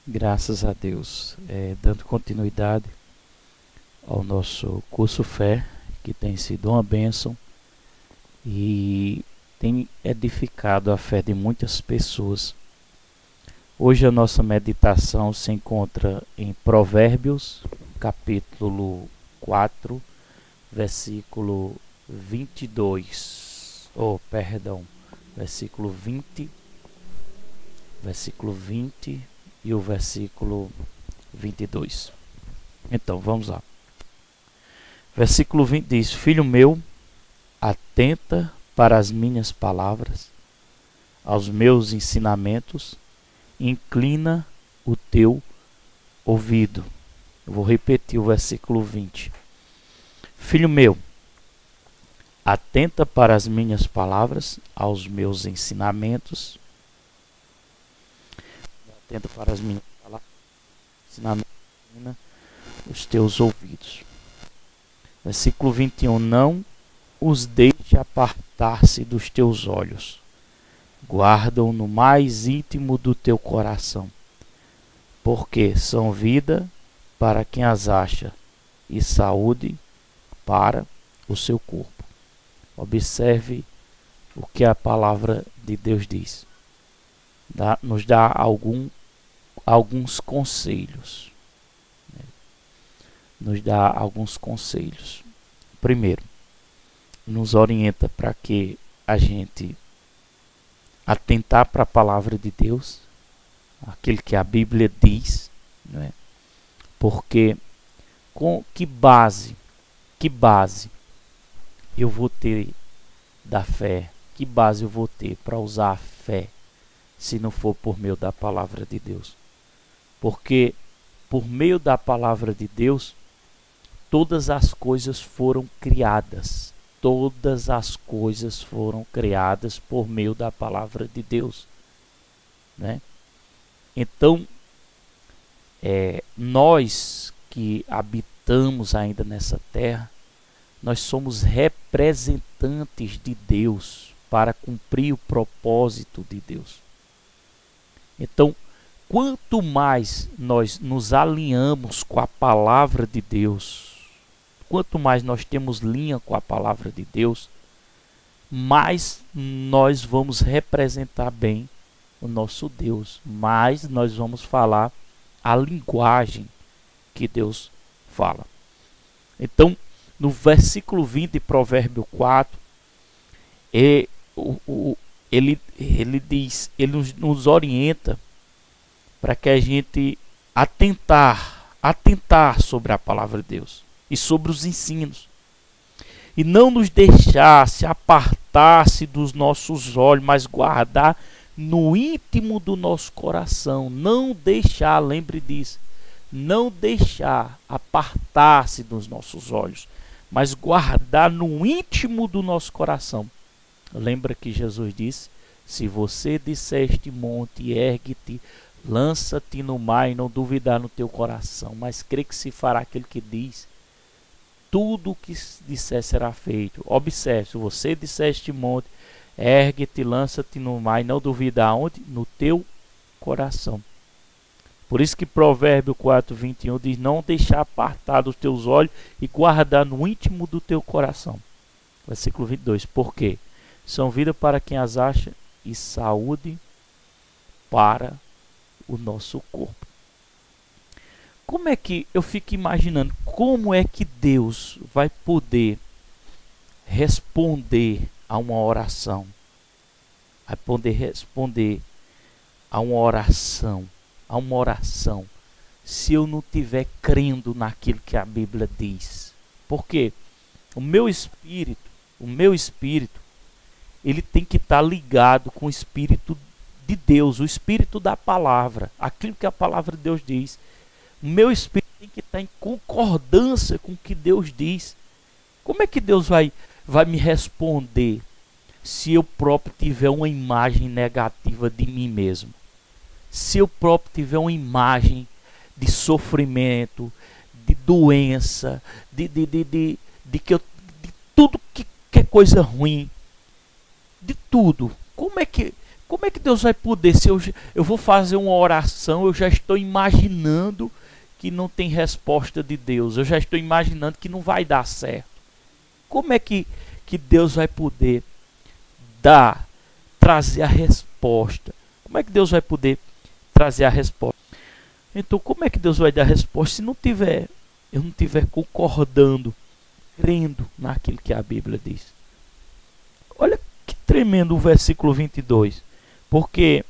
Graças a Deus, dando continuidade ao nosso curso Fé, que tem sido uma bênção e tem edificado a fé de muitas pessoas. Hoje a nossa meditação se encontra em Provérbios, capítulo 4, versículo 22. Versículo 20, versículo 20 e o versículo 22. Então, vamos lá. Versículo 20 diz: Filho meu, atenta para as minhas palavras, aos meus ensinamentos, inclina o teu ouvido. Eu vou repetir o versículo 20. Filho meu, atenta para as minhas palavras, aos meus ensinamentos. Atenta para as minhas palavras, ensinamentos, inclina os teus ouvidos. Versículo 21. Não os deixe apartar-se dos teus olhos. Guarda-o no mais íntimo do teu coração, porque são vida para quem as acha e saúde para o seu corpo. Observe o que a palavra de Deus diz. Nos dá alguns conselhos. Nos dá alguns conselhos. Primeiro, nos orienta para que a gente atentar para a palavra de Deus, aquilo que a Bíblia diz, né? Porque com que base eu vou ter da fé? Que base eu vou ter para usar a fé se não for por meio da palavra de Deus? Porque por meio da palavra de Deus todas as coisas foram criadas. Todas as coisas foram criadas por meio da palavra de Deus, né? Então, nós que habitamos ainda nessa terra, nós somos representantes de Deus para cumprir o propósito de Deus. Então, quanto mais nós nos alinhamos com a palavra de Deus, quanto mais nós temos linha com a palavra de Deus, mais nós vamos representar bem o nosso Deus, mais nós vamos falar a linguagem que Deus fala. Então, no versículo 20 de Provérbio 4, ele diz, ele nos orienta para que a gente atentar sobre a palavra de Deus e sobre os ensinos, e não nos deixar se apartar-se dos nossos olhos, mas guardar no íntimo do nosso coração. Não deixar, lembre disso, não deixar apartar-se dos nossos olhos, mas guardar no íntimo do nosso coração. Lembra que Jesus disse: se você disser este monte, ergue-te, lança-te no mar, e não duvidar no teu coração, mas crê que se fará aquilo que diz, tudo o que disser será feito. Observe, se você disser este monte, ergue-te, lança-te no mar, e não duvidar onde? No teu coração. Por isso que Provérbio 4, 21 diz: não deixar apartar dos teus olhos e guardar no íntimo do teu coração. Versículo 22. Por quê? São vida para quem as acha e saúde para o nosso corpo. Como é que eu fico imaginando, como é que Deus vai poder responder a uma oração? Vai poder responder a uma oração, se eu não estiver crendo naquilo que a Bíblia diz? Porque o meu espírito, ele tem que estar ligado com o Espírito de Deus, o Espírito da palavra, aquilo que a palavra de Deus diz. O meu espírito tem que estar em concordância com o que Deus diz. Como é que Deus vai me responder se eu próprio tiver uma imagem negativa de mim mesmo? Se eu próprio tiver uma imagem de sofrimento, de doença, de tudo que é coisa ruim, de tudo. Como Como é que Deus vai poder, se eu vou fazer uma oração, eu já estou imaginando que não tem resposta de Deus, eu já estou imaginando que não vai dar certo. Como é que Deus vai poder trazer a resposta? Como é que Deus vai poder trazer a resposta? Então, como é que Deus vai dar a resposta se eu não tiver concordando, crendo naquilo que a Bíblia diz? Olha que tremendo o versículo 22. Porque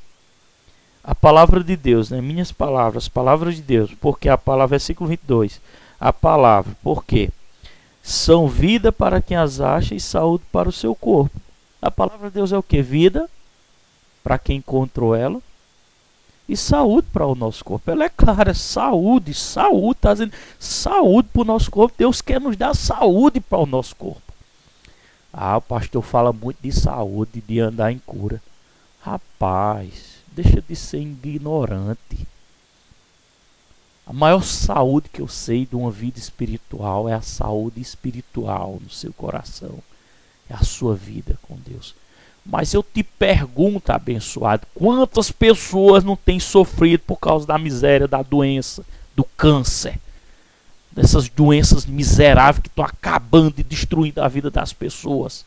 a palavra de Deus, né? Minhas palavras, palavras de Deus, porque a palavra, versículo 22, a palavra, porque são vida para quem as acha e saúde para o seu corpo. A palavra de Deus é o que? Vida para quem encontrou ela e saúde para o nosso corpo. Ela é clara, saúde, está dizendo saúde para o nosso corpo. Deus quer nos dar saúde para o nosso corpo. O pastor fala muito de saúde, de andar em cura. Rapaz, deixa de ser ignorante. A maior saúde que eu sei de uma vida espiritual é a saúde espiritual no seu coração. É a sua vida com Deus. Mas eu te pergunto, abençoado, quantas pessoas não têm sofrido por causa da miséria, da doença, do câncer? Dessas doenças miseráveis que estão acabando e destruindo a vida das pessoas.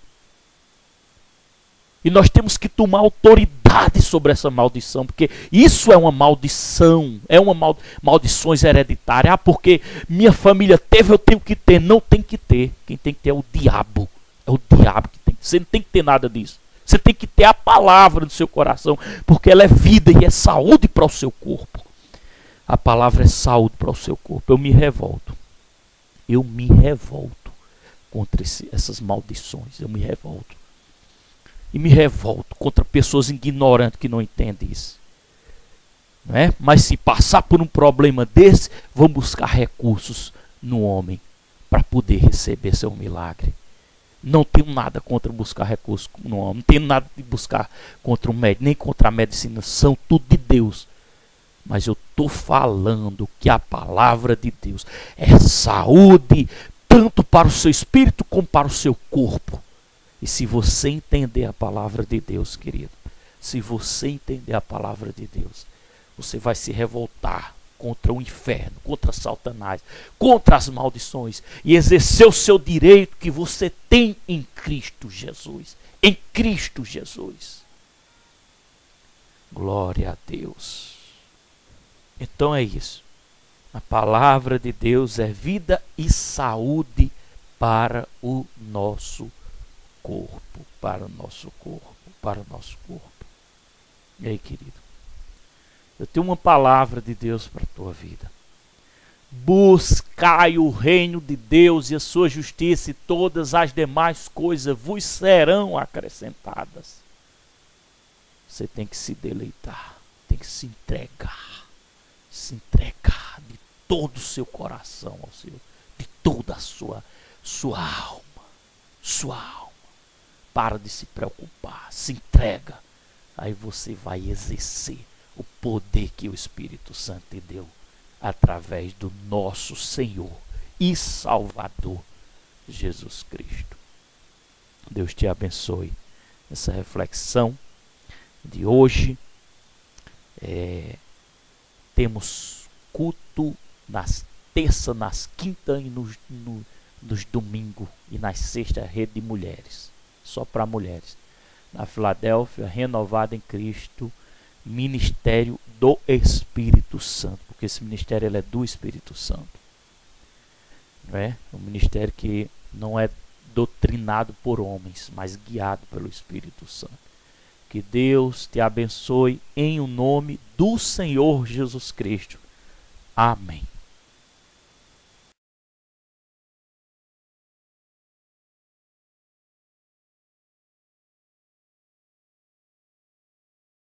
E nós temos que tomar autoridade sobre essa maldição, porque isso é uma maldição, é uma maldições hereditárias. Porque minha família teve, eu tenho que ter. Não tem que ter. Quem tem que ter é o diabo. É o diabo que tem que ter. Você não tem que ter nada disso. Você tem que ter a palavra no seu coração, porque ela é vida e é saúde para o seu corpo. A palavra é saúde para o seu corpo. Eu me revolto. Eu me revolto contra essas maldições. Eu me revolto. E me revolto contra pessoas ignorantes que não entendem isso. Não é? Mas se passar por um problema desse, vão buscar recursos no homem para poder receber seu milagre. Não tenho nada contra buscar recursos no homem. Não tenho nada de buscar contra o médico, nem contra a medicina. São tudo de Deus. Mas eu estou falando que a palavra de Deus é saúde, tanto para o seu espírito como para o seu corpo. E se você entender a palavra de Deus, querido, se você entender a palavra de Deus, você vai se revoltar contra o inferno, contra Satanás, contra as maldições e exercer o seu direito que você tem em Cristo Jesus. Em Cristo Jesus. Glória a Deus. Então é isso. A palavra de Deus é vida e saúde para o nosso corpo, para o nosso corpo, para o nosso corpo. E aí, querido? Eu tenho uma palavra de Deus para a tua vida. Buscai o reino de Deus e a sua justiça, e todas as demais coisas vos serão acrescentadas. Você tem que se deleitar, tem que se entregar de todo o seu coração ao Senhor, de toda a sua alma. Para de se preocupar, se entrega. Aí você vai exercer o poder que o Espírito Santo te deu através do nosso Senhor e Salvador Jesus Cristo. Deus te abençoe. Essa reflexão de hoje. Temos culto nas terças, nas quintas e nos domingos e nas sextas, rede de mulheres. Só para mulheres. Na Filadélfia, Renovada em Cristo, Ministério do Espírito Santo. Porque esse ministério ele é do Espírito Santo. Não é? Um ministério que não é doutrinado por homens, mas guiado pelo Espírito Santo. Que Deus te abençoe em o nome do Senhor Jesus Cristo. Amém.